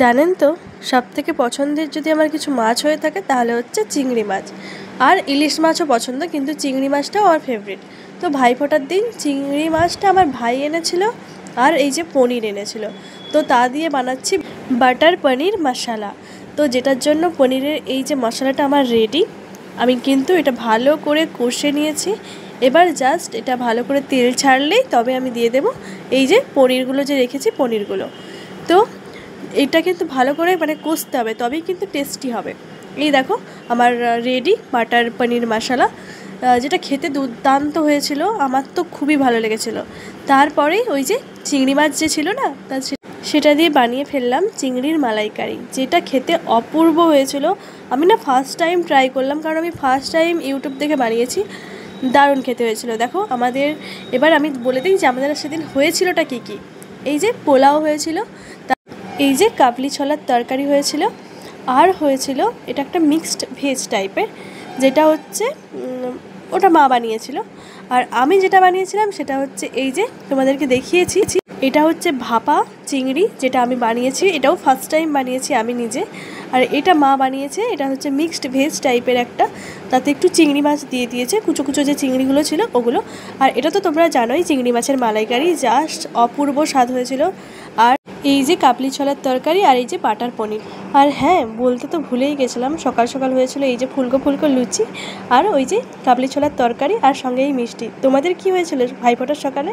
জানেন তো, সবথেকে পছন্দের যদি আমার কিছু মাছ হয়ে থাকে তাহলে হচ্ছে চিংড়ি মাছ। আর ইলিশ মাছও পছন্দ, কিন্তু চিংড়ি মাছটাও আমার ফেভারিট। তো ভাইফোঁটার দিন চিংড়ি মাছটা আমার ভাই এনেছিল, আর এই যে পনির এনেছিল। তো তা দিয়ে বানাচ্ছি বাটার পনির মশলা। তো যেটার জন্য পনিরের এই যে মশলাটা আমার রেডি। আমি কিন্তু এটা ভালো করে কষে নিয়েছি। এবার জাস্ট এটা ভালো করে তেল ছাড়লেই তবে আমি দিয়ে দেব এই যে পনিরগুলো যে রেখেছি পনিরগুলো। তো এটা কিন্তু ভালো করে কষতে হবে, তবেই কিন্তু টেস্টি হবে। এই দেখো আমার রেডি বাটার পনির মশলা, যেটা খেতে দুর্দান্ত হয়েছিল, আমার তো খুবই ভালো লেগেছিল। তারপরেই ওই যে চিংড়ি মাছ যে ছিল না, সেটা দিয়ে বানিয়ে ফেললাম চিংড়ির মালাইকারি, যেটা খেতে অপূর্ব হয়েছিল। আমি না ফার্স্ট টাইম ট্রাই করলাম, কারণ আমি ফার্স্ট টাইম ইউটিউব দেখে বানিয়েছি। দারুণ খেতে হয়েছিল। দেখো আমাদের, এবার আমি বলে দিই যে আমাদের সেদিন হয়েছিলটা কী কী। এই যে পোলাও হয়েছিল, এই যে কাবলি ছোলার তরকারি হয়েছিল, আর হয়েছিল এটা একটা মিক্সড ভেজ টাইপের, যেটা হচ্ছে ওটা মা বানিয়েছিল। আর আমি যেটা বানিয়েছিলাম সেটা হচ্ছে এই যে তোমাদেরকে দেখিয়েছি, এটা হচ্ছে ভাপা চিংড়ি, যেটা আমি বানিয়েছি। এটাও ফার্স্ট টাইম বানিয়েছি আমি নিজে। আর এটা মা বানিয়েছে, এটা হচ্ছে মিক্সড ভেজ টাইপের একটা, তাতে একটু চিংড়ি মাছ দিয়ে দিয়েছে, কুচো কুচো যে চিংড়িগুলো ছিল ওগুলো। আর এটা তো তোমরা জানোই চিংড়ি মাছের মালাইকারি জাস্ট অপূর্ব স্বাদ হয়েছিল। আর এই যে কাবলি ছোলার তরকারি, আর এই যে বাটার পনির। আর হ্যাঁ, বলতে তো ভুলেই গেছিলাম, সকাল সকাল হয়েছিল এই যে ফুলকো ফুলকো লুচি, আর ওই যে কাবলি ছোলার তরকারি, আর সঙ্গে এই মিষ্টি। তোমাদের কি হয়েছিল ভাইফোঁটার সকালে?